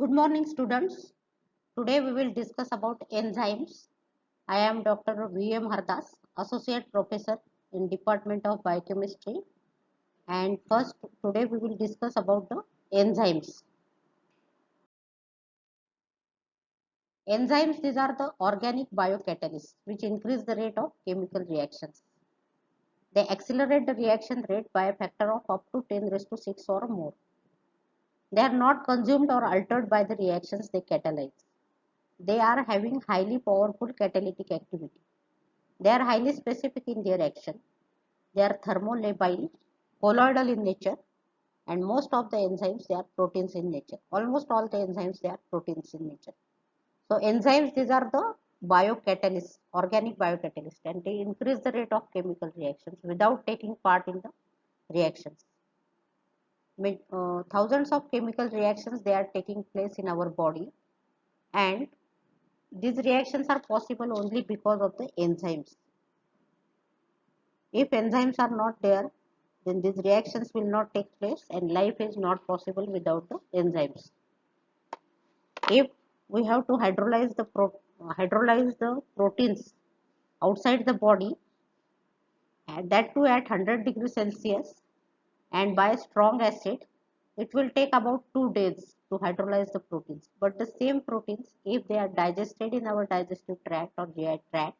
Good morning, students. Today we will discuss about enzymes. I am Dr. V.M. Hardas, Associate Professor in Department of Biochemistry. And first, today we will discuss about the enzymes. Enzymes, these are the organic biocatalysts which increase the rate of chemical reactions. They accelerate the reaction rate by a factor of up to 10 raised to 6 or more. They are not consumed or altered by the reactions they catalyze. They are having highly powerful catalytic activity. They are highly specific in their action. They are thermolabile, colloidal in nature, and most of the enzymes they are proteins in nature. Almost all the enzymes they are proteins in nature. So enzymes, these are the biocatalysts, organic biocatalysts, and they increase the rate of chemical reactions without taking part in the reactions. Thousands of chemical reactions they are taking place in our body, and these reactions are possible only because of the enzymes. If enzymes are not there, then these reactions will not take place and life is not possible without the enzymes. If we have to hydrolyze the proteins outside the body, and that too at 100 degrees Celsius and by strong acid, it will take about 2 days to hydrolyze the proteins. But the same proteins, if they are digested in our digestive tract or GI tract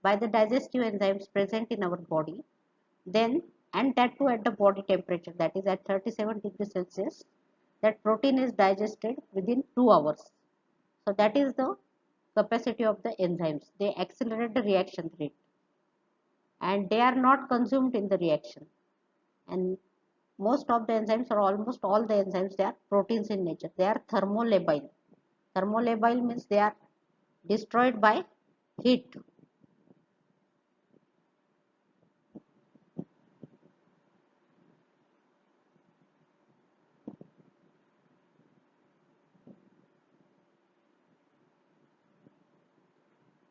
by the digestive enzymes present in our body, then, and that too at the body temperature, that is at 37 degrees Celsius, that protein is digested within 2 hours. So that is the capacity of the enzymes. They accelerate the reaction rate and they are not consumed in the reaction. And most of the enzymes or almost all the enzymes, they are proteins in nature. They are thermolabile. Thermolabile means they are destroyed by heat.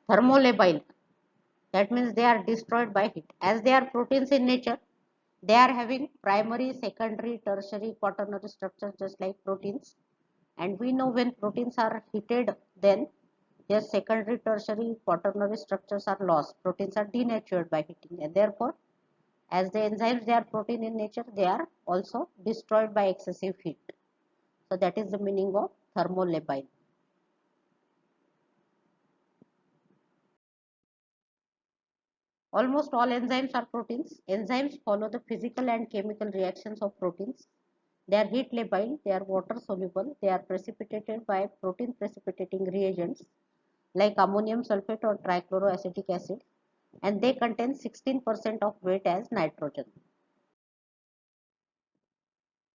Thermolabile, that means they are destroyed by heat. As they are proteins in nature, they are having primary, secondary, tertiary, quaternary structures just like proteins. And we know when proteins are heated, then their secondary, tertiary, quaternary structures are lost. Proteins are denatured by heating, and therefore, as the enzymes they are protein in nature, they are also destroyed by excessive heat. So that is the meaning of thermolabile. Almost all enzymes are proteins. Enzymes follow the physical and chemical reactions of proteins. They are heat labile, they are water soluble, they are precipitated by protein precipitating reagents like ammonium sulfate or trichloroacetic acid, and they contain 16% of weight as nitrogen.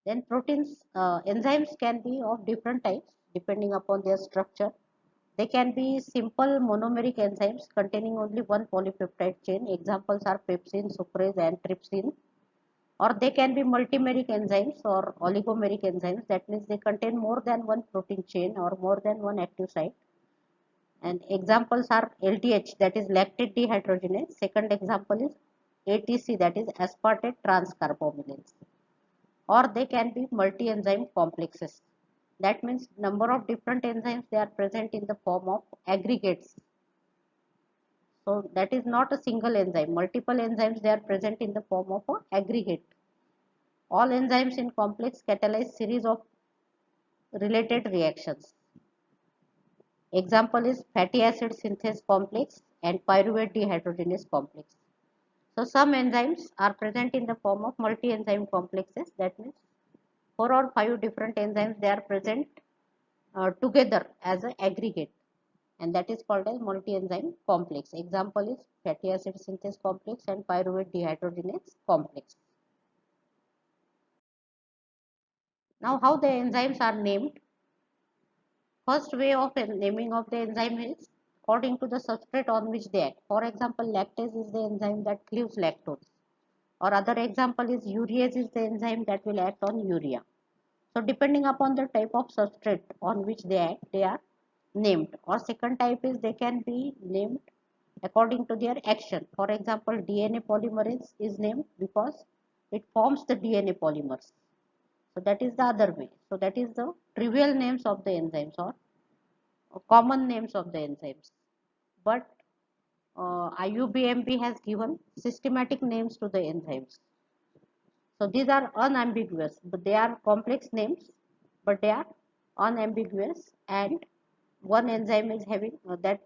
Then enzymes can be of different types depending upon their structure. They can be simple monomeric enzymes containing only one polypeptide chain. Examples are pepsin, sucrase, and trypsin. Or they can be multimeric enzymes or oligomeric enzymes. That means they contain more than one protein chain or more than one active site. And examples are LDH, that is lactate dehydrogenase. Second example is ATC, that is aspartate transcarbamylase. Or they can be multi-enzyme complexes. That means number of different enzymes they are present in the form of aggregates. So that is not a single enzyme. Multiple enzymes they are present in the form of an aggregate. All enzymes in complex catalyze series of related reactions. Example is fatty acid synthase complex and pyruvate dehydrogenase complex. So some enzymes are present in the form of multi-enzyme complexes. That means 4 or 5 different enzymes they are present together as an aggregate, and that is called as multi-enzyme complex. Example is fatty acid synthase complex and pyruvate dehydrogenase complex. Now how the enzymes are named? First way of naming of the enzyme is according to the substrate on which they act. For example, lactase is the enzyme that cleaves lactose, or other example is urease is the enzyme that will act on urea. So depending upon the type of substrate on which they act, they are named. Or second type is they can be named according to their action. For example, DNA polymerase is named because it forms the DNA polymers. So that is the other way. So that is the trivial names of the enzymes or common names of the enzymes. But IUPAC has given systematic names to the enzymes. So these are unambiguous, but they are complex names, but they are unambiguous, and one enzyme is having that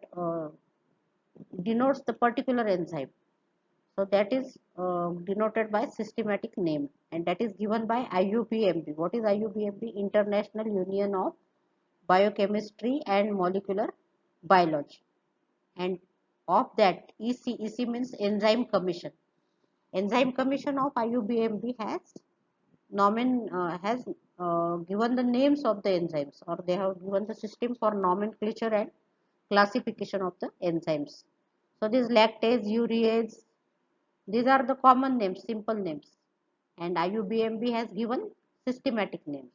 denotes the particular enzyme. So that is denoted by systematic name, and that is given by IUPAC. What is IUPAC? International Union of Biochemistry and Molecular Biology. And of that, EC means Enzyme Commission. Enzyme Commission of IUPAC has given the names of the enzymes, or they have given the system for nomenclature and classification of the enzymes. So this lactase, urease, these are the common names, simple names, and IUPAC has given systematic names.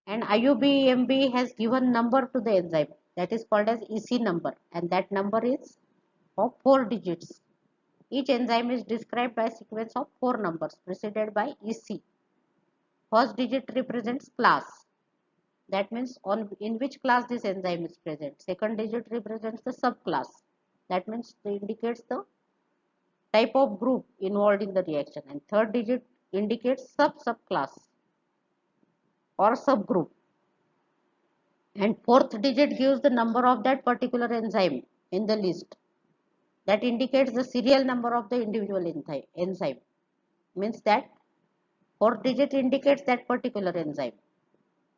And IUPAC has given number to the enzyme, that is called as EC number, and that number is of 4 digits. Each enzyme is described by a sequence of 4 numbers preceded by EC. First digit represents class. That means in which class this enzyme is present. Second digit represents the subclass. That means it indicates the type of group involved in the reaction. And third digit indicates subclass or subgroup. And fourth digit gives the number of that particular enzyme in the list. That indicates the serial number of the individual enzyme. Means that fourth digit indicates that particular enzyme.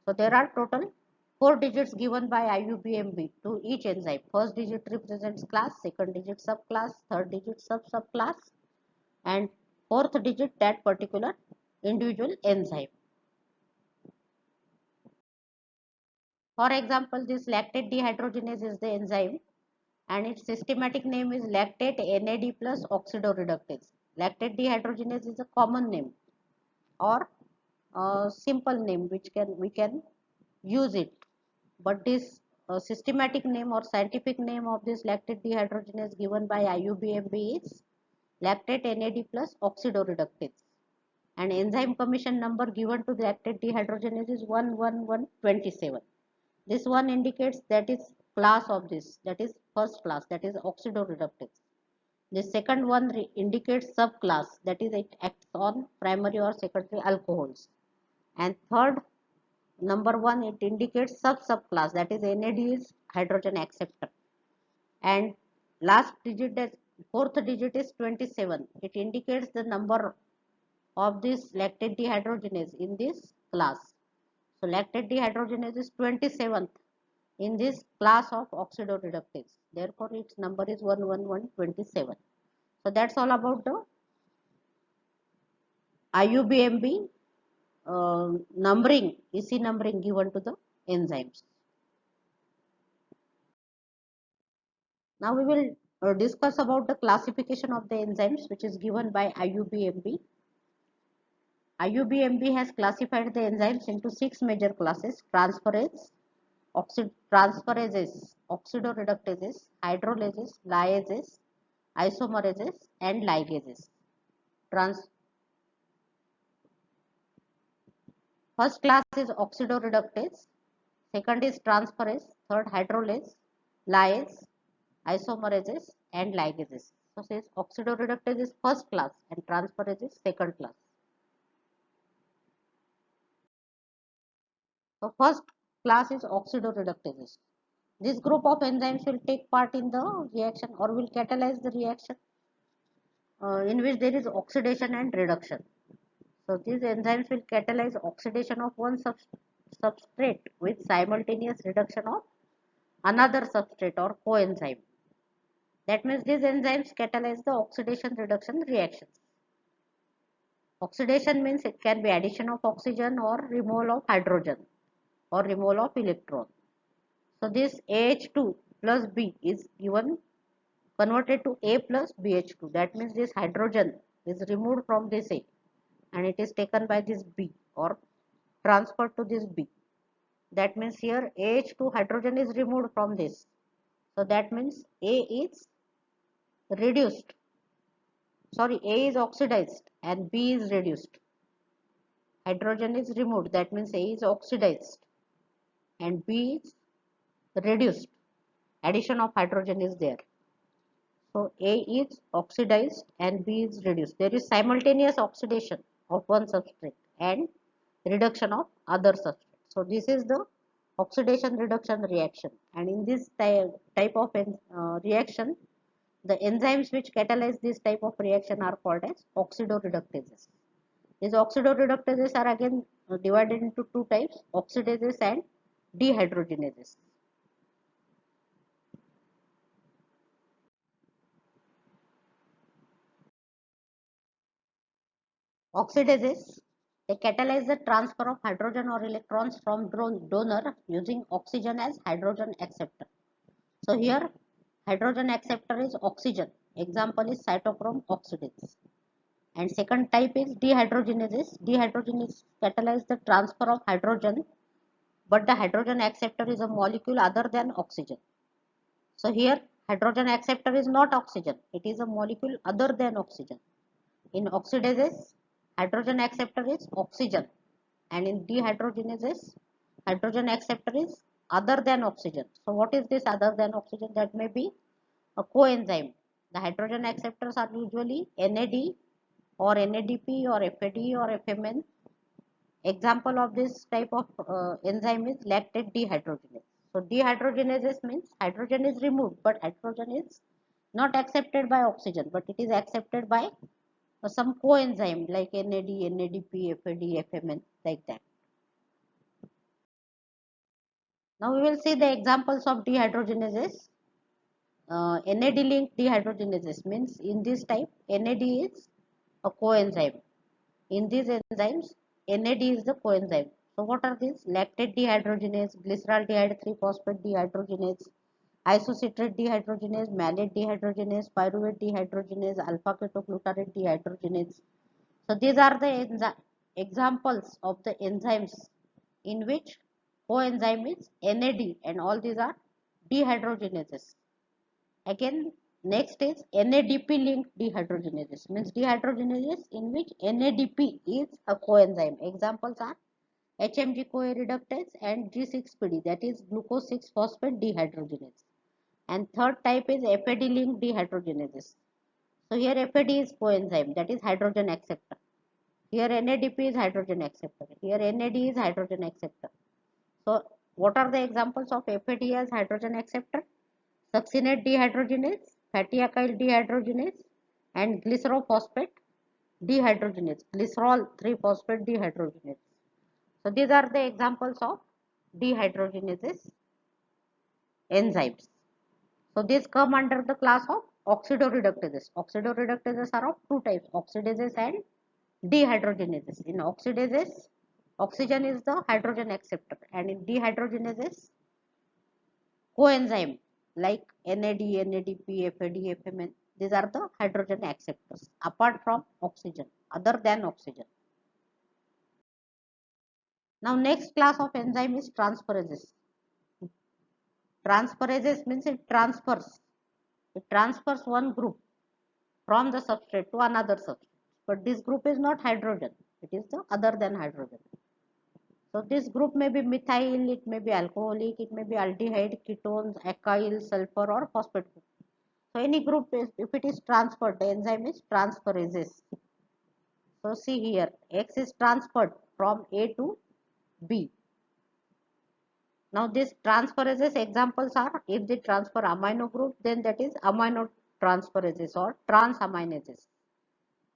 So there are total 4 digits given by IUPAC to each enzyme. First digit represents class, second digit subclass, third digit subclass, and fourth digit that particular individual enzyme. For example, this lactate dehydrogenase is the enzyme, and its systematic name is lactate NAD plus oxidoreductase. Lactate dehydrogenase is a common name or a simple name which we can use it, but this systematic name or scientific name of this lactate dehydrogenase given by IUPAC is lactate NAD plus oxidoreductase, and enzyme commission number given to the lactate dehydrogenase is 11127. This one indicates that is class of this, that is first class, that is oxidoreductase. The second one indicates subclass, that is it acts on primary or secondary alcohols. And third, number one, it indicates subclass, that is NAD is hydrogen acceptor. And last digit, that fourth digit is 27. It indicates the number of this lactate dehydrogenase in this class. So lactate dehydrogenase is 27th in this class of oxidoreductase. Therefore, its number is 11127. So that's all about the IUPAC numbering, EC numbering given to the enzymes. Now we will discuss about the classification of the enzymes which is given by IUPAC. IUPAC has classified the enzymes into 6 major classes: transferases, oxidoreductases, hydrolases, lyases, isomerases, and ligases. First class is oxidoreductase, second is transferase, third hydrolase, lyase, isomerases, and ligases. So says oxidoreductase is first class and transferase is second class. So first class is oxidoreductases. This group of enzymes will take part in the reaction or will catalyze the reaction in which there is oxidation and reduction. So these enzymes will catalyze oxidation of one substrate with simultaneous reduction of another substrate or coenzyme. That means these enzymes catalyze the oxidation reduction reactions. Oxidation means it can be addition of oxygen or removal of hydrogen or removal of electron. So this AH2 plus B is given converted to A plus BH2. That means this hydrogen is removed from this A and it is taken by this B or transferred to this B. That means here AH2 hydrogen is removed from this. So that means A is reduced sorry, A is oxidized and B is reduced. Hydrogen is removed, that means A is oxidized and B is reduced. Addition of hydrogen is there. So A is oxidized and B is reduced. There is simultaneous oxidation of one substrate and reduction of other substrate. So this is the oxidation reduction reaction, and in this type of reaction, the enzymes which catalyze this type of reaction are called as oxidoreductases. These oxidoreductases are again divided into two types, oxidases and dehydrogenases. Oxidases, they catalyze the transfer of hydrogen or electrons from donor using oxygen as hydrogen acceptor. So here hydrogen acceptor is oxygen. Example is cytochrome oxidase. And second type is dehydrogenases. Dehydrogenases catalyze the transfer of hydrogen, but the hydrogen acceptor is a molecule other than oxygen. So here hydrogen acceptor is not oxygen. It is a molecule other than oxygen. In oxidases, hydrogen acceptor is oxygen, and in dehydrogenases, hydrogen acceptor is other than oxygen. So what is this other than oxygen? That may be a coenzyme. The hydrogen acceptors are usually NAD or NADP or FAD or FMN. Example of this type of enzyme is lactate dehydrogenase. So dehydrogenases means hydrogen is removed, but hydrogen is not accepted by oxygen, but it is accepted by some coenzyme like NAD, NADP, FAD, FMN, like that. Now we will see the examples of dehydrogenases. NAD linked dehydrogenases means in this type NAD is a coenzyme. In these enzymes NAD is the coenzyme. So what are these? Lactate dehydrogenase, glyceraldehyde 3-phosphate dehydrogenase, isocitrate dehydrogenase, malate dehydrogenase, pyruvate dehydrogenase, alpha ketoglutarate dehydrogenase. So these are the examples of the enzymes in which coenzyme is NAD, and all these are dehydrogenases. Again, next is NADP linked dehydrogenases, means dehydrogenases in which NADP is a coenzyme. Examples are HMG CoA reductase and G6PD, that is glucose 6 phosphate dehydrogenase. And third type is FAD linked dehydrogenases. So here FAD is coenzyme, that is hydrogen acceptor. Here NADP is hydrogen acceptor. Here NAD is hydrogen acceptor. So what are the examples of FAD as hydrogen acceptor? Succinate dehydrogenase, fatty alkyl dehydrogenase, and glycerophosphate dehydrogenase, glycerol 3-phosphate dehydrogenase. So these are the examples of dehydrogenases enzymes. So these come under the class of oxidoreductases. Oxidoreductases are of two types, oxidases and dehydrogenases. In oxidases, oxygen is the hydrogen acceptor, and in dehydrogenases, coenzyme like NAD, NADP, FAD, FMN, these are the hydrogen acceptors apart from oxygen, other than oxygen. Now next class of enzyme is transferases. Transferases means it transfers one group from the substrate to another substrate, but this group is not hydrogen, it is the other than hydrogen. So this group may be methyl, it may be alcoholic, it may be aldehyde, ketones, alkyl, sulfur or phosphate group. So any group is, if it is transferred, the enzyme is transferases. So see here, X is transferred from A to B. Now this transferases examples are, if they transfer amino group, then that is amino transferases or transaminases.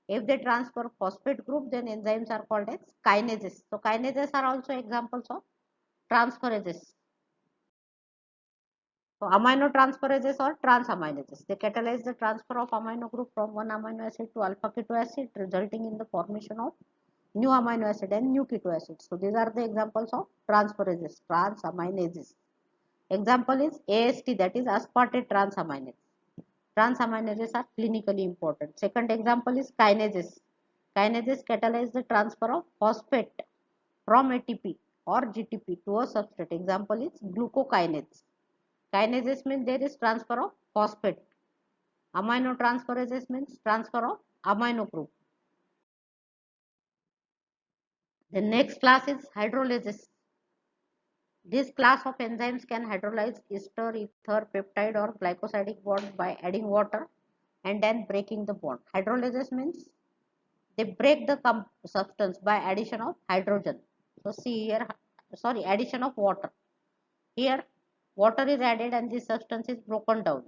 If they transfer phosphate group, then enzymes are called as kinases. So kinases are also examples of transferases. So aminotransferases or transaminases, they catalyze the transfer of amino group from one amino acid to alpha keto acid, resulting in the formation of new amino acid and new keto acid. So these are the examples of transferases, transaminases. Example is AST, that is aspartate transaminase. Transaminases are clinically important. Second example is kinases. Kinases catalyze the transfer of phosphate from ATP or GTP to a substrate. Example is glucokinase. Kinases means there is transfer of phosphate. Aminotransferases means transfer of amino group. The next class is hydrolysis. This class of enzymes can hydrolyze ester, ether, peptide or glycosidic bonds by adding water and then breaking the bond. Hydrolysis means they break the substance by addition of hydrogen. So see here, addition of water. Here water is added and this substance is broken down.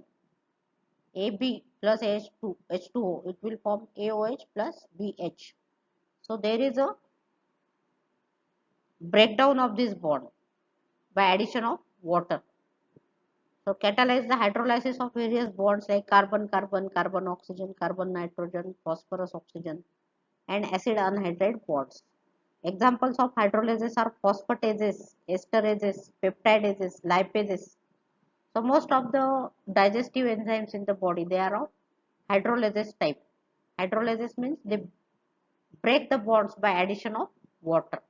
AB plus H2O, it will form AOH plus BH. So there is a breakdown of this bond by addition of water. So catalyze the hydrolysis of various bonds like carbon-carbon, carbon-oxygen, carbon-nitrogen, phosphorus-oxygen and acid anhydride bonds. Examples of hydrolysis are phosphatases, esterases, peptidases, lipases. So most of the digestive enzymes in the body, they are of hydrolysis type. Hydrolysis means they break the bonds by addition of water.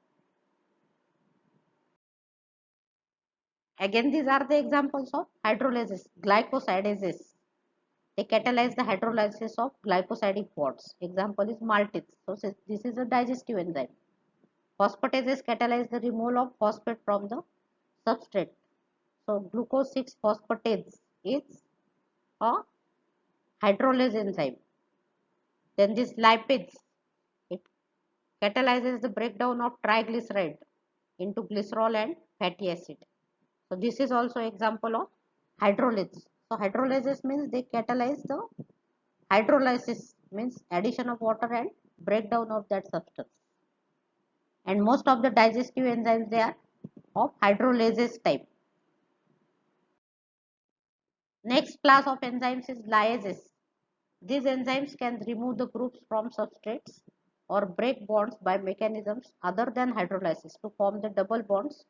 Again, these are the examples of hydrolysis. Glycosidases, they catalyze the hydrolysis of glycosidic bonds. Example is maltase. So this is a digestive enzyme. Phosphatases catalyze the removal of phosphate from the substrate. So glucose 6 phosphatase is a hydrolysis enzyme. Then this lipase, it catalyzes the breakdown of triglyceride into glycerol and fatty acid. So this is also example of hydrolysis. So hydrolysis means they catalyze the hydrolysis means addition of water and breakdown of that substance. And most of the digestive enzymes, they are of hydrolysis type. Next class of enzymes is lyases. These enzymes can remove the groups from substrates or break bonds by mechanisms other than hydrolysis to form the double bonds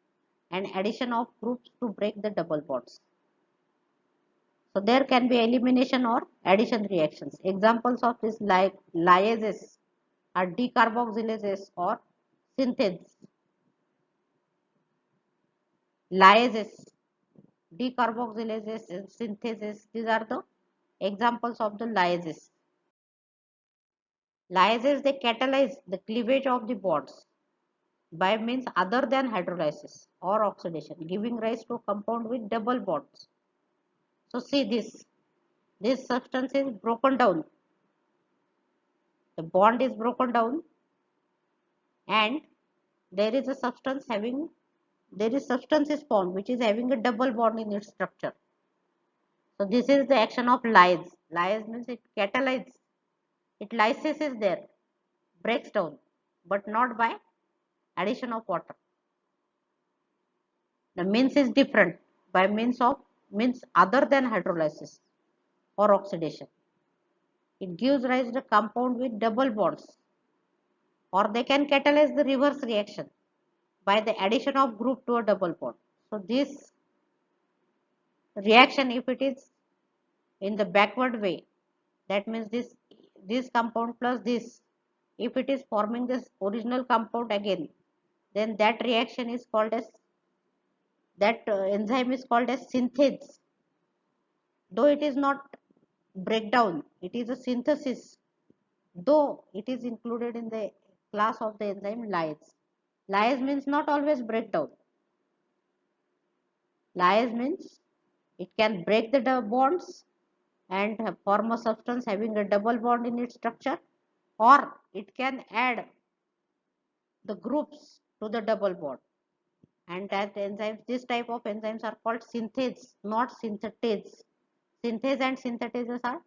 and addition of groups to break the double bonds. So there can be elimination or addition reactions. Examples of this like lyases are decarboxylases or synthases. Lyases, decarboxylases and synthases, these are the examples of the lyases. Lyases, they catalyze the cleavage of the bonds by means other than hydrolysis or oxidation, giving rise to a compound with double bonds. So see this substance is broken down. The bond is broken down and there is a substance is formed which is having a double bond in its structure. So this is the action of lyase. Lyase means it catalyzes, it lyses is there, breaks down, but not by addition of water. The means is different by means other than hydrolysis or oxidation. It gives rise to a compound with double bonds, or they can catalyze the reverse reaction by the addition of group to a double bond. So this reaction, if it is in the backward way, that means this compound plus this, if it is forming this original compound again, then that reaction is called as enzyme is called as synthase. Though it is not breakdown, it is a synthesis, though it is included in the class of the enzyme lyase. Lyase means not always breakdown. Lyase means it can break the bonds and form a substance having a double bond in its structure, or it can add the groups to the double bond. And that enzymes, this type of enzymes are called synthase, not synthetase. Synthase and synthetases are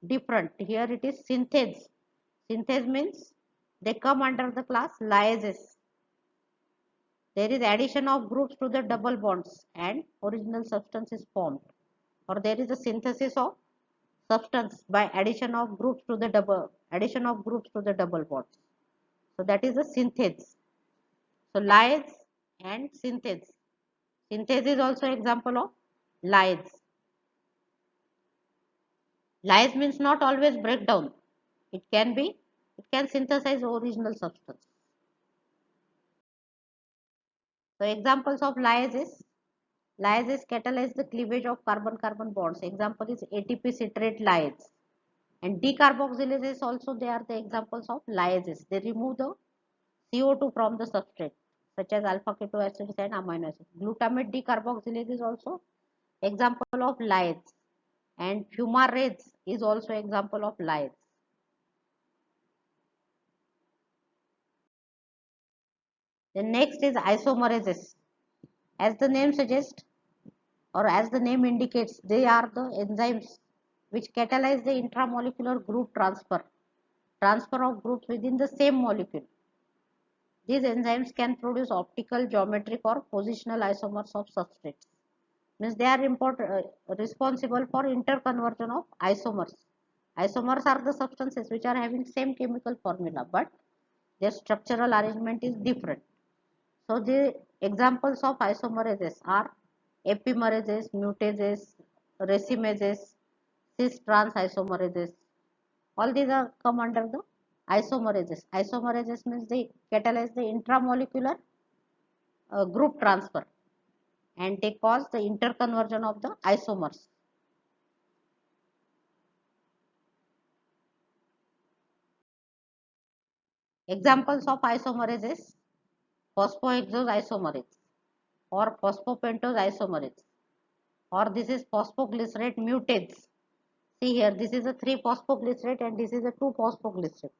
different. Here it is synthase. Synthase means they come under the class lyases. There is addition of groups to the double bonds and original substance is formed, or there is a synthesis of substance by addition of groups to the double bonds. So that is a synthase. So lyase and synthase. Synthase is also example of lyase. Lyase means not always breakdown. It can synthesize original substance. So examples of lyases catalyze the cleavage of carbon-carbon bonds. Example is ATP citrate lyase. And decarboxylases also, they are the examples of lyases. They remove the CO2 from the substrate, such as alpha keto acids and amino acids. Glutamate decarboxylase is also example of lyase, and fumarase is also example of lyase. The next is isomerases. As the name suggests, or as the name indicates, they are the enzymes which catalyze the intramolecular group transfer of groups within the same molecule. These enzymes can produce optical, geometric, or positional isomers of substrates. Means they are responsible for interconversion of isomers. Isomers are the substances which are having same chemical formula, but their structural arrangement is different. So the examples of isomerases are epimerases, mutases, racemases, cis-trans isomerases. All these are come under the isomerases. Isomerases means they catalyze the intramolecular group transfer, and they cause the interconversion of the isomers. Examples of isomerases: phosphohexose isomerase or phosphopentose isomerase, or this is phosphoglycerate mutase. See here, this is a 3-phosphoglycerate and this is a 2-phosphoglycerate.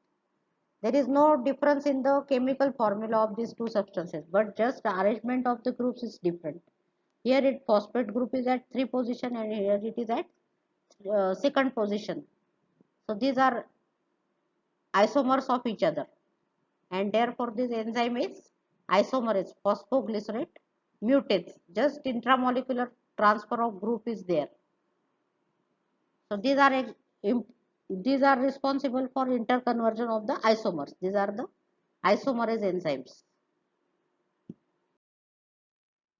There is no difference in the chemical formula of these two substances, but just the arrangement of the groups is different. Here it phosphate group is at 3 position and here it is at 2nd position. So these are isomers of each other, and therefore this enzyme is isomerase phosphoglycerate mutase. Just intramolecular transfer of group is there. So these are responsible for interconversion of the isomers. These are the isomerase enzymes.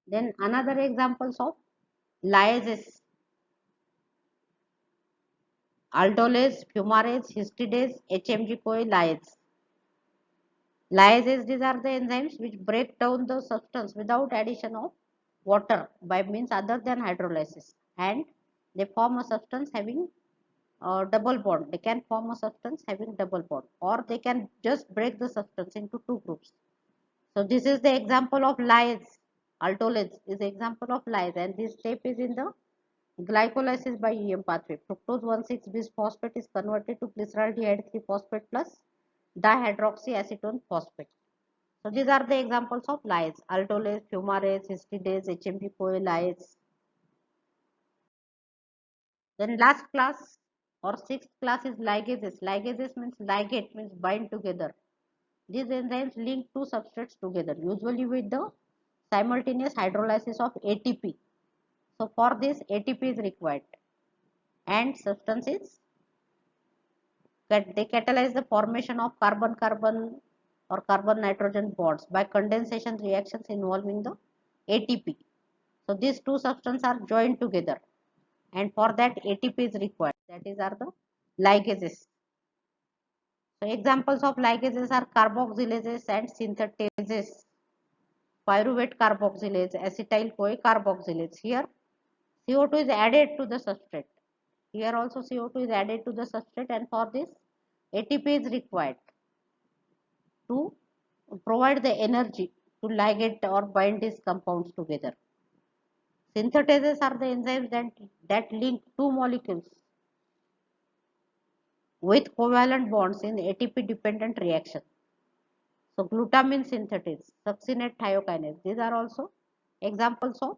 Then another examples of lyases: aldolase, fumarase, histidase, HMG-CoA lyase. Lyases, these are the enzymes which break down the substance without addition of water by means other than hydrolysis, and they form a substance having double bond. They can form a substance having double bond, or they can just break the substance into two groups. So this is the example of lyase. Aldolase is the example of lyase, and this step is in the glycolysis by EM pathway. Fructose 1,6-bisphosphate is converted to glyceraldehyde 3-phosphate plus dihydroxyacetone phosphate. So these are the examples of lyase: aldolase, fumarase, histidase, HMG-CoA lyase. Then last class or sixth class is ligases. Ligases means ligate, means bind together. These enzymes link two substrates together, usually with the simultaneous hydrolysis of ATP. So for this ATP is required, and substances that they catalyze the formation of carbon-carbon or carbon-nitrogen bonds by condensation reactions involving the ATP. So these two substances are joined together, and for that ATP is required. That is are the ligases. So examples of ligases are carboxylases and synthetases. Pyruvate carboxylase, acetyl-CoA carboxylase. Here CO2 is added to the substrate. Here also CO2 is added to the substrate, and for this ATP is required to provide the energy to ligate or bind these compounds together. Synthetases are the enzymes that link two molecules with covalent bonds in ATP dependent reaction. So glutamine synthetase, succinate thiokinase, these are also examples of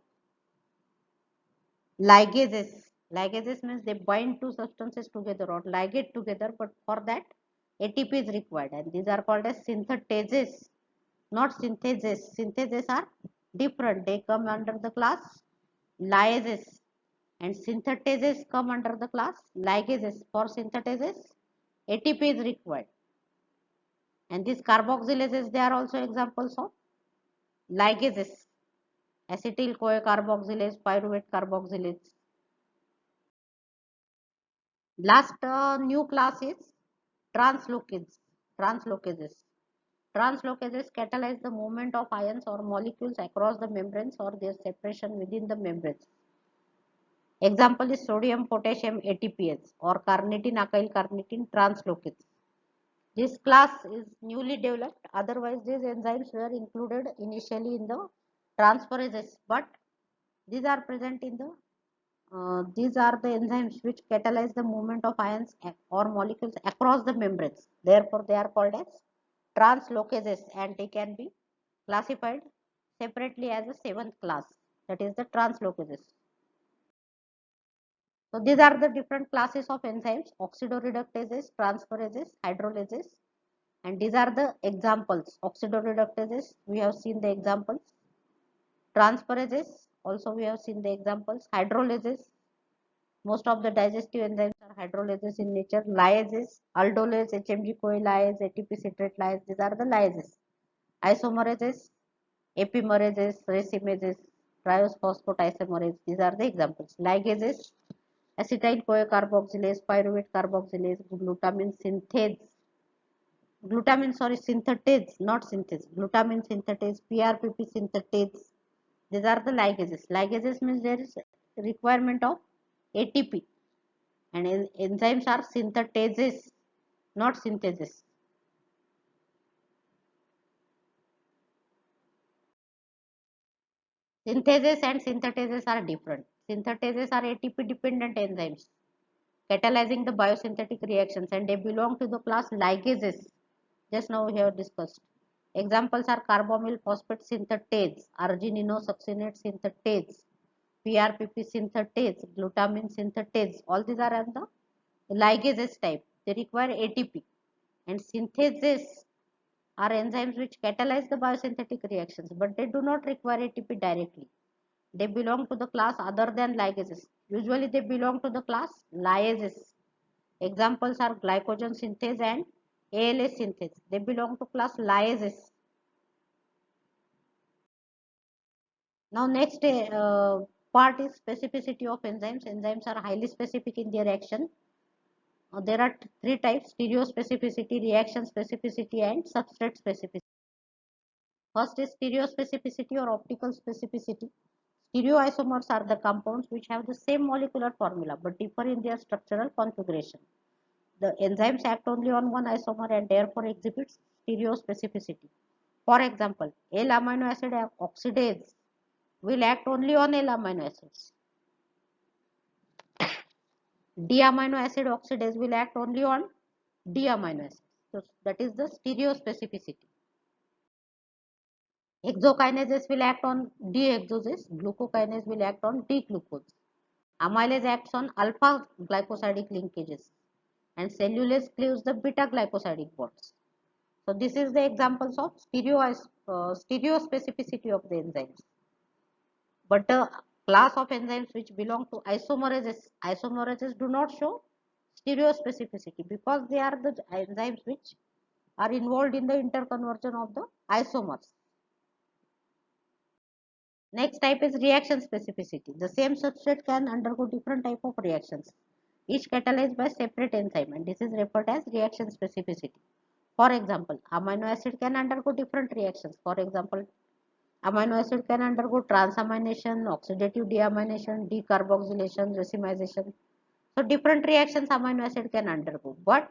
ligases. Ligases means they bind two substances together or ligate together, but for that ATP is required, and these are called as synthetases, not syntheses. Syntheses are different. They come under the class lyases, and synthetases come under the class ligases. For synthetases, ATP is required, and these carboxylases, they are also examples of ligases: acetyl-CoA carboxylase, pyruvate carboxylase. Last new class is translocases. Translocases. Translocases catalyze the movement of ions or molecules across the membranes or their separation within the membranes. Example is sodium potassium ATPase or carnitine acyl carnitine translocase. This class is newly developed, otherwise these enzymes were included initially in the transferases, but these are present in the these are the enzymes which catalyze the movement of ions or molecules across the membranes. Therefore, they are called as translocases and they can be classified separately as a seventh class, that is the translocases. So these are the different classes of enzymes: oxidoreductases, transferases, hydrolases, and these are the examples. Oxidoreductases, we have seen the examples. Transferases, also we have seen the examples. Hydrolases, most of the digestive enzymes are hydrolases in nature. Lyases, aldolase, HMG-CoA lyase, ATP citrate lyase, these are the lyases. Isomerases, epimerases, racemases, triose phosphatidylisomerase, these are the examples. Ligases, acetyl-CoA carboxylase, pyruvate carboxylase, glutamine synthetase, not synthase, glutamine synthetase, PRPP synthetase. These are the ligases. Ligases means there is requirement of ATP, and enzymes are synthetases, not synthesis. Synthesis and synthetases are different. Synthetases are ATP dependent enzymes catalyzing the biosynthetic reactions, and they belong to the class ligases. Just now we have discussed. Examples are carbamyl phosphate synthetase, argininosuccinate synthetase, PRPP synthetase, glutamine synthetase. All these are on the ligases type. They require ATP. And syntheses are enzymes which catalyze the biosynthetic reactions, but they do not require ATP directly. They belong to the class other than ligases. Usually they belong to the class lyases. Examples are glycogen synthase and ALS synthase. They belong to class lyases. Now next part is specificity of enzymes. Enzymes are highly specific in their action. There are three types: stereospecificity, reaction specificity, and substrate specificity. First is stereospecificity or optical specificity. Stereoisomers are the compounds which have the same molecular formula but differ in their structural configuration. The enzymes act only on one isomer and therefore exhibit stereospecificity. For example, L-amino acid oxidase will act only on L-amino acids. D-amino acid oxidase will act only on D-amino acids. So that is the stereospecificity. Hexokinases will act on D-hexoses, glucokinase will act on D-glucose. Amylase acts on alpha glycosidic linkages and cellulase cleaves the beta glycosidic bonds. So this is the examples of stereospecificity of the enzymes. But the class of enzymes which belong to isomerases do not show stereospecificity because they are the enzymes which are involved in the interconversion of the isomers. Next type is reaction specificity. The same substrate can undergo different type of reactions, each catalyzed by separate enzyme, and this is referred as reaction specificity. For example, amino acid can undergo different reactions. For example, amino acid can undergo transamination, oxidative deamination, decarboxylation, racemization. So different reactions amino acid can undergo, but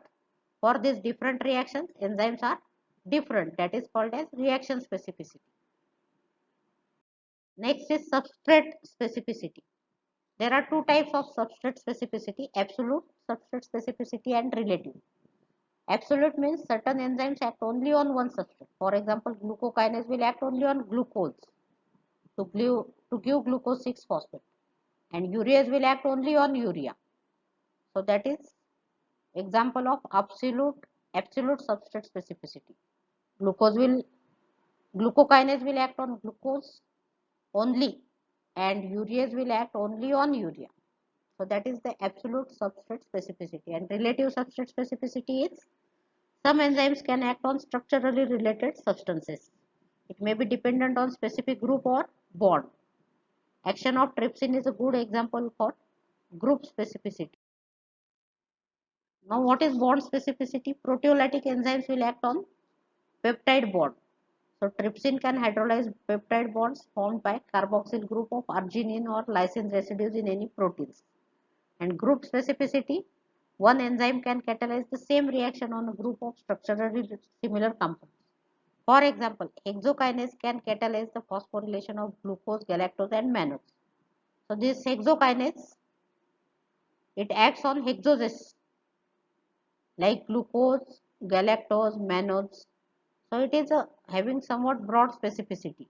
for these different reactions, enzymes are different. That is called as reaction specificity. Next is substrate specificity. There are two types of substrate specificity: absolute substrate specificity and relative. Absolute means certain enzymes act only on one substrate. For example, glucokinase will act only on glucose to give glucose 6-phosphate, and urease will act only on urea. So that is example of absolute substrate specificity. Glucokinase will act on glucose only, and urease will act only on urea. So that is the absolute substrate specificity. And relative substrate specificity is some enzymes can act on structurally related substances. It may be dependent on specific group or bond. Action of trypsin is a good example for group specificity. Now what is bond specificity? Proteolytic enzymes will act on peptide bond. So trypsin can hydrolyze peptide bonds formed by carboxyl group of arginine or lysine residues in any proteins. And group specificity, one enzyme can catalyze the same reaction on a group of structurally similar compounds. For example, hexokinase can catalyze the phosphorylation of glucose, galactose and mannose. So this hexokinase, it acts on hexoses like glucose, galactose, mannose. So it is having somewhat broad specificity,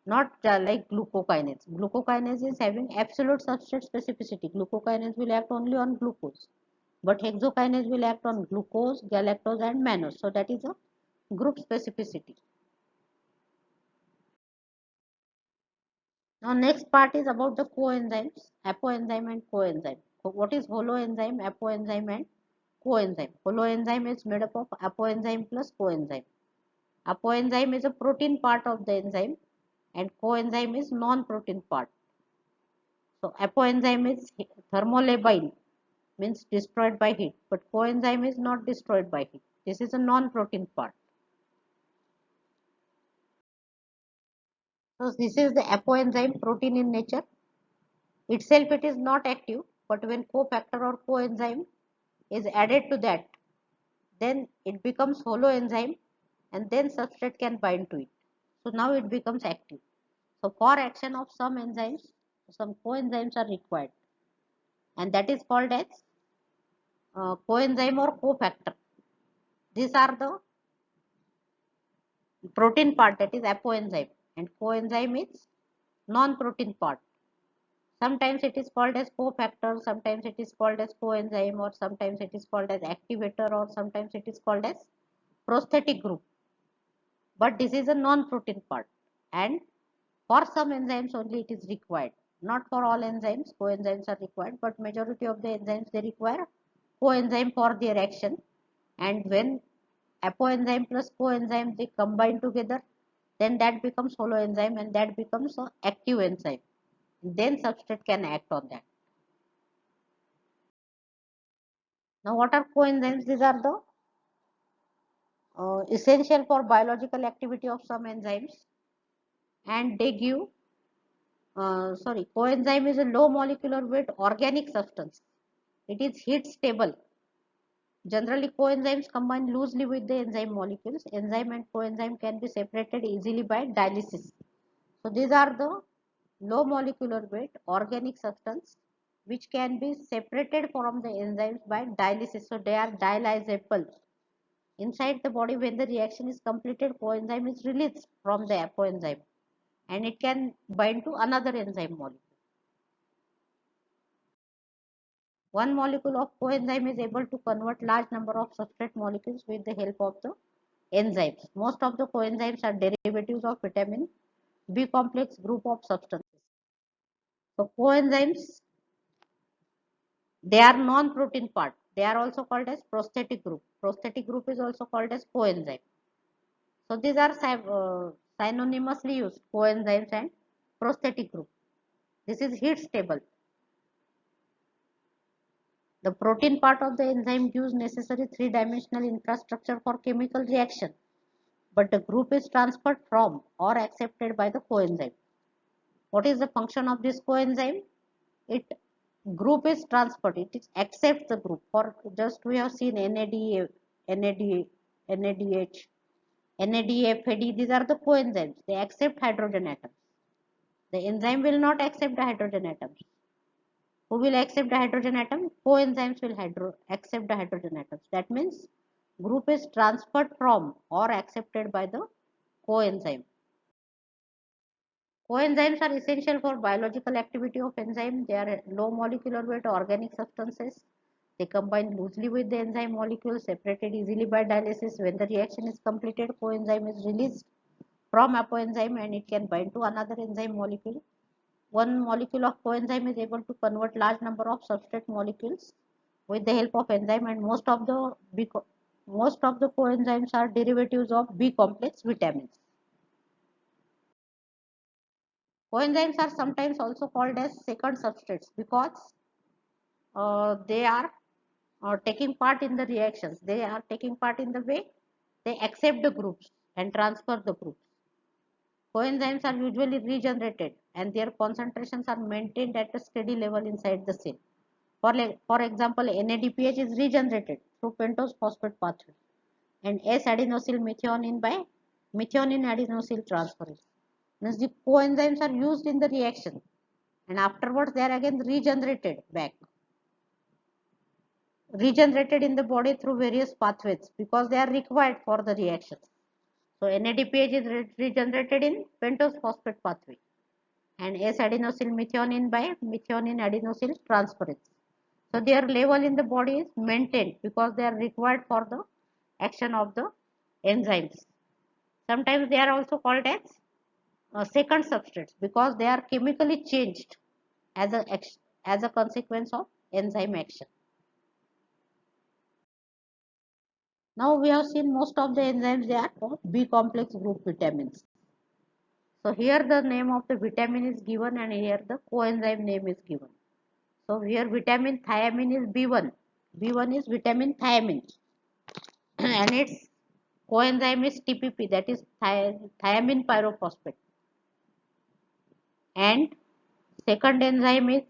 not like glucokinase. Glucokinase is having absolute substrate specificity. Glucokinase will act only on glucose, but hexokinase will act on glucose, galactose and mannose. So that is a group specificity. Now next part is about the coenzymes, apoenzyme and coenzyme. So what is holoenzyme, apoenzyme and coenzyme? Holoenzyme is made up of apoenzyme plus coenzyme. Apoenzyme is a protein part of the enzyme and coenzyme is non-protein part. So apoenzyme is thermolabile, means destroyed by heat, but coenzyme is not destroyed by heat. This is a non-protein part. So this is the apoenzyme, protein in nature. Itself it is not active, but when cofactor or coenzyme is added to that, then it becomes holoenzyme and then substrate can bind to it. So now it becomes active. So for action of some enzymes, some coenzymes are required, and that is called as coenzyme or cofactor. These are the protein part, that is apoenzyme, and coenzyme is non-protein part. Sometimes it is called as cofactor, sometimes it is called as coenzyme, or sometimes it is called as activator, or sometimes it is called as prosthetic group. But this is a non-protein part, and for some enzymes only it is required. Not for all enzymes, coenzymes are required, but majority of the enzymes they require coenzyme for their action. And when apoenzyme plus coenzyme they combine together, then that becomes holoenzyme and that becomes an active enzyme. Then substrate can act on that. Now what are coenzymes? These are the essential for biological activity of some enzymes, and they give coenzyme is a low molecular weight organic substance. It is heat stable. Generally, coenzymes combine loosely with the enzyme molecules. Enzyme and coenzyme can be separated easily by dialysis. So these are the low molecular weight organic substance which can be separated from the enzymes by dialysis. So they are dialysable. Inside the body, when the reaction is completed, coenzyme is released from the apoenzyme and it can bind to another enzyme molecule. One molecule of coenzyme is able to convert large number of substrate molecules with the help of the enzymes. Most of the coenzymes are derivatives of vitamin B complex group of substances. So coenzymes, they are non-protein part. They are also called as prosthetic group. Prosthetic group is also called as coenzyme. So these are synonymously used, coenzymes and prosthetic group. This is heat stable. The protein part of the enzyme gives necessary three-dimensional infrastructure for chemical reaction, but the group is transferred from or accepted by the coenzyme. What is the function of this coenzyme? It group is transferred, it accepts the group. For just we have seen NAD, NAD, NADH, NAD, FAD, these are the coenzymes. They accept hydrogen atoms. The enzyme will not accept the hydrogen atoms. Who will accept the hydrogen atom? Coenzymes will accept the hydrogen atoms. That means group is transferred from or accepted by the coenzyme. Coenzymes are essential for biological activity of enzyme. They are low molecular weight organic substances. They combine loosely with the enzyme molecules, separated easily by dialysis. When the reaction is completed, coenzyme is released from apoenzyme and it can bind to another enzyme molecule. One molecule of coenzyme is able to convert large number of substrate molecules with the help of enzyme, and most of the coenzymes are derivatives of B complex vitamins. Coenzymes are sometimes also called as second substrates because they are taking part in the reactions. They are taking part in the way they accept the groups and transfer the groups. Coenzymes are usually regenerated and their concentrations are maintained at a steady level inside the cell. For example, NADPH is regenerated through pentose phosphate pathway and S-adenosyl methionine by methionine adenosyl transferase. Means the coenzymes are used in the reaction and afterwards they are again regenerated in the body through various pathways because they are required for the reaction. So NADPH is regenerated in pentose phosphate pathway and S-adenosyl methionine by methionine adenosyl transferase. So their level in the body is maintained because they are required for the action of the enzymes. Sometimes they are also called as second substrates because they are chemically changed as a consequence of enzyme action. Now we have seen most of the enzymes, they are called B complex group vitamins. So here the name of the vitamin is given and here the coenzyme name is given. So here vitamin thiamine is B1. B1 is vitamin thiamine and its coenzyme is TPP, that is thiamine pyrophosphate. And second enzyme is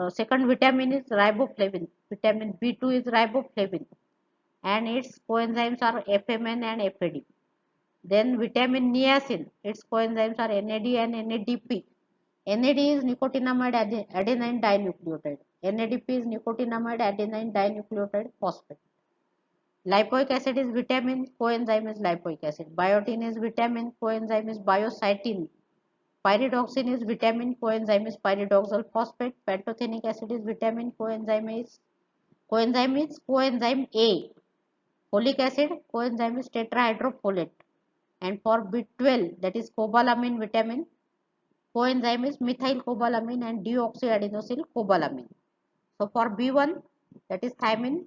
second vitamin is riboflavin. Vitamin B2 is riboflavin and its coenzymes are FMN and FAD. Then vitamin niacin, its coenzymes are NAD and NADP. NAD is nicotinamide adenine dinucleotide. NADP is nicotinamide adenine dinucleotide phosphate. Lipoic acid is vitamin, coenzyme is lipoic acid. Biotin is vitamin, coenzyme is biocytin. Pyridoxine is vitamin, coenzyme is pyridoxal phosphate. Pantothenic acid is vitamin, coenzyme is coenzyme A. Folic acid, coenzyme is tetrahydrofolate. And for B12, that is cobalamin vitamin, coenzyme is methylcobalamin and deoxyadenosyl cobalamin. So for B1, that is thiamine,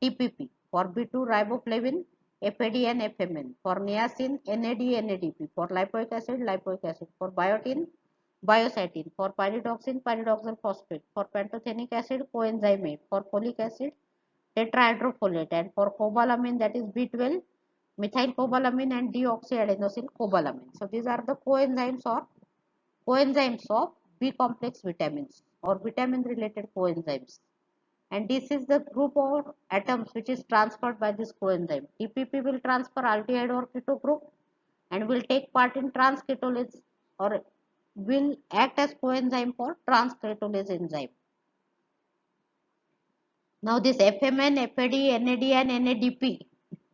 TPP. For B2, riboflavin, FAD and FMN. For niacin, NAD, NADP. For lipoic acid, lipoic acid. For biotin, biocytin. For pyridoxine, pyridoxal phosphate. For pantothenic acid, coenzyme A. For folic acid, tetrahydrofolate. And for cobalamin, that is B12, methylcobalamin and deoxyadenosyl cobalamin. So these are the coenzymes of B complex vitamins or vitamin related coenzymes. And this is the group of atoms which is transferred by this coenzyme. TPP will transfer aldehyde or keto group and will take part in transketolase or will act as coenzyme for transketolase enzyme. Now this FMN, FAD, NAD and NADP,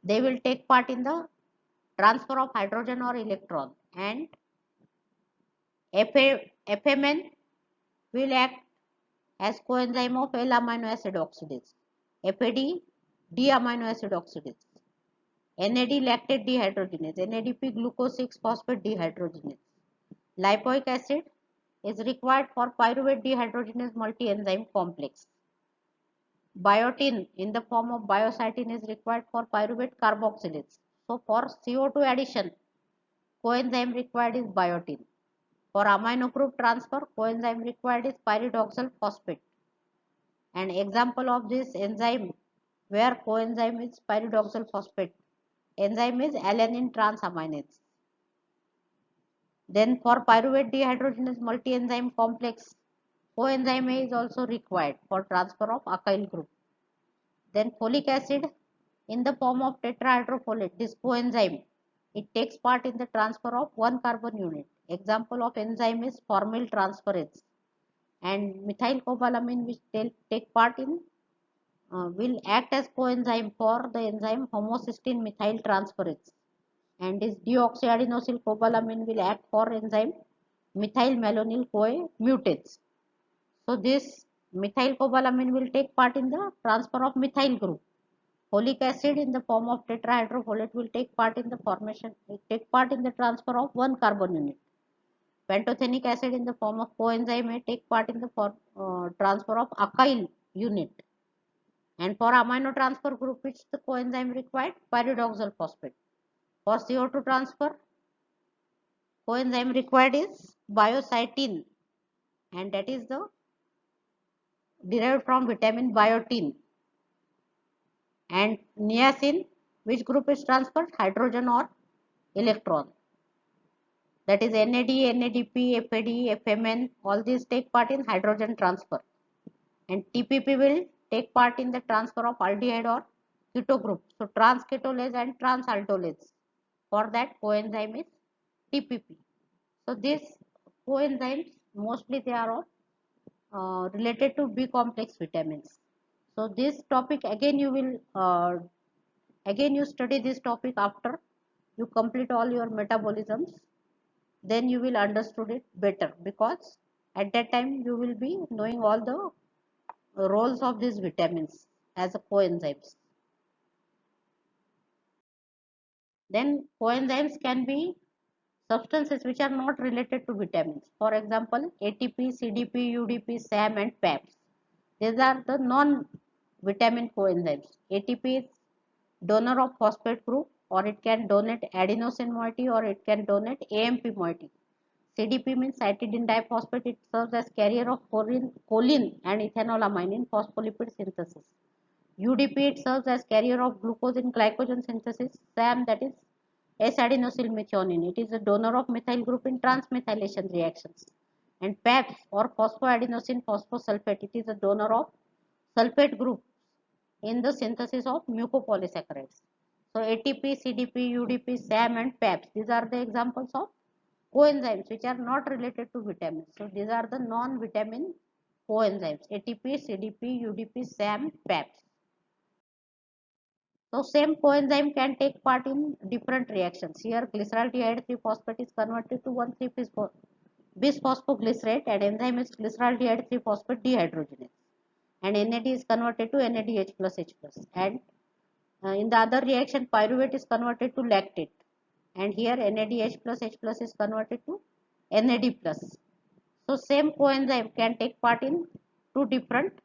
they will take part in the transfer of hydrogen or electron, and FMN will act as coenzyme of L-amino acid oxidase, FAD D-amino acid oxidase, NAD lactate dehydrogenase, NADP glucose 6-phosphate dehydrogenase. Lipoic acid is required for pyruvate dehydrogenase multi-enzyme complex. Biotin in the form of biocytin is required for pyruvate carboxylase. So for CO2 addition, coenzyme required is biotin. For amino group transfer, coenzyme required is pyridoxal phosphate. An example of this enzyme where coenzyme is pyridoxal phosphate enzyme is alanine transaminase. Then for pyruvate dehydrogenase multi-enzyme complex, coenzyme A is also required for transfer of acyl group. Then folic acid in the form of tetrahydrofolate, this coenzyme, it takes part in the transfer of one carbon unit. Example of enzyme is formyl transferase. And methylcobalamin which take part in will act as coenzyme for the enzyme homocysteine methyl transferase. And this deoxyadenosyl cobalamin will act for enzyme methyl malonyl CoA mutase. So this methylcobalamin will take part in the transfer of methyl group. Folic acid in the form of tetrahydrofolate will take part in the transfer of one carbon unit. Pantothenic acid in the form of coenzyme may take part in the transfer of acyl unit. And for amino transfer group which the coenzyme required, pyridoxal phosphate. For CO2 transfer, coenzyme required is biocytin, and that is the derived from vitamin biotin. And niacin, which group is transferred? Hydrogen or electron. that is NAD, NADP, FAD, FMN, all these take part in hydrogen transfer, and TPP will take part in the transfer of aldehyde or keto group. So transketolase and transaltolase, for that coenzyme is TPP. So these coenzymes mostly they are all related to B complex vitamins. So this topic again you will again you study this topic after you complete all your metabolisms, then you will understood it better, because at that time you will be knowing all the roles of these vitamins as a coenzymes. Then coenzymes can be substances which are not related to vitamins. For example, ATP, CDP, UDP, SAM and PAPs. These are the non-vitamin coenzymes. ATP is donor of phosphate group, or it can donate adenosine moiety, or it can donate AMP moiety. CDP means cytidine diphosphate. It serves as carrier of choline and ethanolamine in phospholipid synthesis. UDP, it serves as carrier of glucose in glycogen synthesis. SAM, that is S-adenosylmethionine. It is a donor of methyl group in transmethylation reactions. And PAPS or phosphoadenosine phosphosulfate. It is a donor of sulfate group in the synthesis of mucopolysaccharides. So ATP, CDP, UDP, SAM and PAPS. These are the examples of coenzymes which are not related to vitamins. So these are the non-vitamin coenzymes: ATP, CDP, UDP, SAM, PAPS. So same coenzyme can take part in different reactions. Here glyceraldehyde 3-phosphate is converted to 1,3-bisphosphoglycerate, and enzyme is glyceraldehyde 3-phosphate dehydrogenase. And NAD is converted to NADH plus H plus. And in the other reaction, pyruvate is converted to lactate. And here NADH plus H plus is converted to NAD plus. So same coenzyme can take part in two different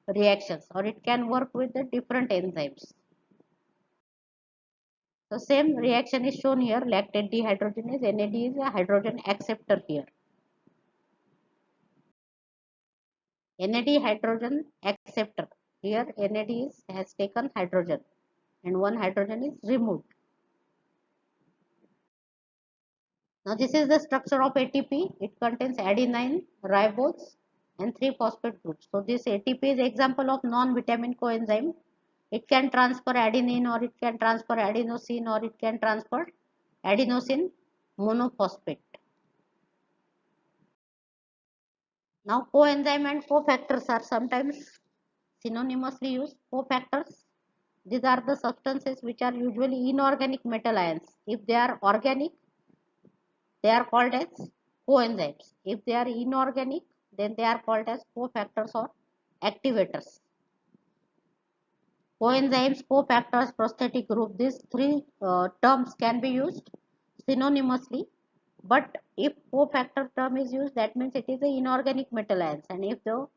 reactions, or it can work with the different enzymes. The same reaction is shown here. Lactate dehydrogenase, NAD is a hydrogen acceptor here. NAD hydrogen acceptor. Here NAD has taken hydrogen and one hydrogen is removed. Now this is the structure of ATP. It contains adenine, ribose and 3-phosphate groups. So this ATP is example of non-vitamin coenzyme. It can transfer adenine, or it can transfer adenosine, or it can transfer adenosine monophosphate. Now coenzyme and cofactors are sometimes synonymously used. Cofactors, these are the substances which are usually inorganic metal ions. If they are organic, they are called as coenzymes. If they are inorganic, then they are called as cofactors or activators. Coenzymes, cofactors, prosthetic group, these three terms can be used synonymously. But if cofactor term is used, that means it is a inorganic metal ions, and if the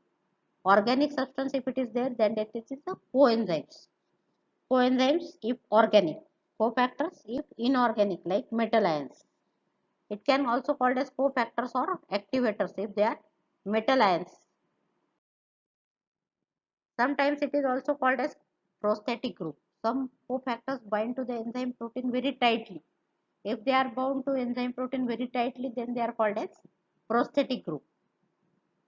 organic substance, if it is there, then that is the coenzymes. Coenzymes if organic, cofactors if inorganic, like metal ions. It can also called as cofactors or activators if they are metal ions. Sometimes it is also called as prosthetic group. Some cofactors bind to the enzyme protein very tightly. If they are bound to enzyme protein very tightly, then they are called as prosthetic group.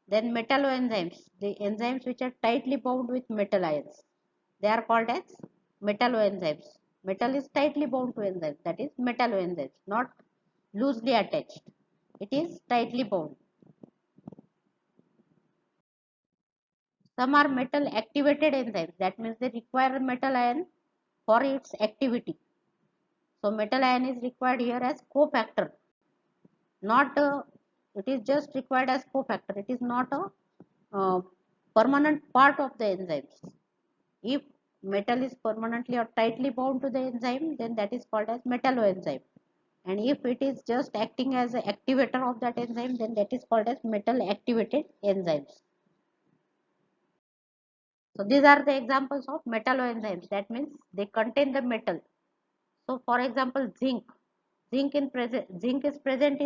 Then metalloenzymes, the enzymes which are tightly bound with metal ions, they are called as metalloenzymes. Metal is tightly bound to enzymes, that is metalloenzymes, not loosely attached. It is tightly bound. Some are metal activated enzymes, that means they require metal ion for its activity. So metal ion is required here as cofactor, not it is just required as cofactor. It is not a permanent part of the enzymes. If metal is permanently or tightly bound to the enzyme, then that is called as metalloenzyme. And if it is just acting as an activator of that enzyme, then that is called as metal activated enzymes. So these are the examples of metalloenzymes. That means they contain the metal. So for example, zinc. Zinc is present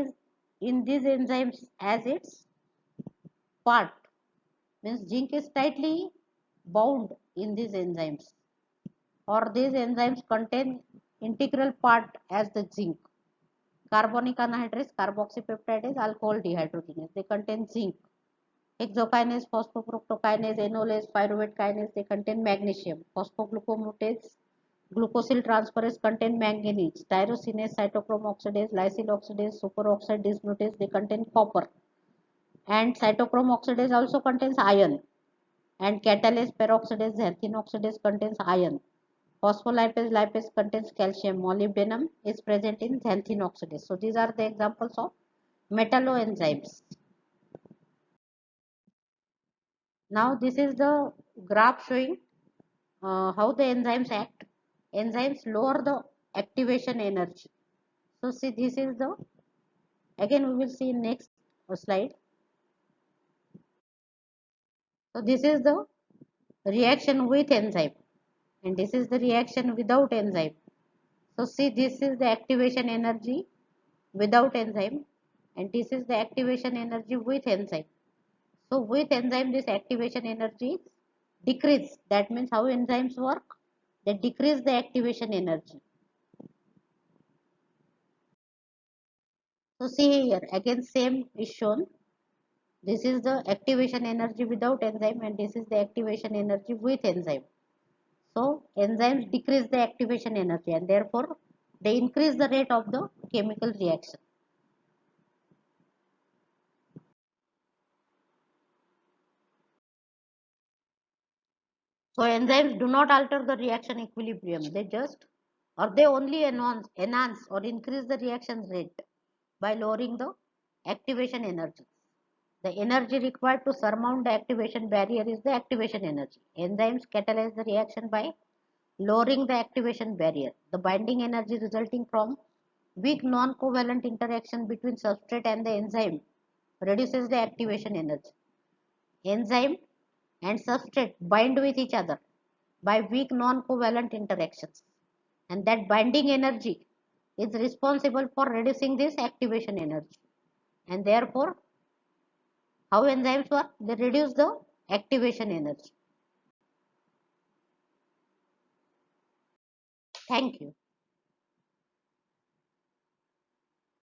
in these enzymes as its part. Means zinc is tightly bound in these enzymes, or these enzymes contain integral part as the zinc. Carbonic anhydrase, carboxypeptidase, alcohol dehydrogenase. They contain zinc. Hexokinase, phosphofructokinase, enolase, pyruvate kinase, they contain magnesium. Phosphoglucomutase, glucosyl transferase contain manganese. Tyrosinase, cytochrome oxidase, lysyl oxidase, superoxide dismutase, they contain copper. And cytochrome oxidase also contains iron. And catalase, peroxidase, xanthine oxidase contains iron. Phospholipase, lipase contains calcium. Molybdenum is present in xanthine oxidase. So these are the examples of metalloenzymes. Now this is the graph showing how the enzymes act. Enzymes lower the activation energy. So see, this is the, again we will see in next slide. So this is the reaction with enzyme and this is the reaction without enzyme. So see, this is the activation energy without enzyme and this is the activation energy with enzyme. So with enzyme this activation energy decrease. That means how enzymes work? They decrease the activation energy. So see here again same is shown. This is the activation energy without enzyme and this is the activation energy with enzyme. So enzymes decrease the activation energy and therefore they increase the rate of the chemical reaction. So enzymes do not alter the reaction equilibrium. They only enhance or increase the reaction rate by lowering the activation energy. The energy required to surmount the activation barrier is the activation energy. Enzymes catalyze the reaction by lowering the activation barrier. The binding energy resulting from weak non-covalent interaction between substrate and the enzyme reduces the activation energy. Enzyme and substrate bind with each other by weak non-covalent interactions and that binding energy is responsible for reducing this activation energy and therefore how enzymes work? They reduce the activation energy. Thank you.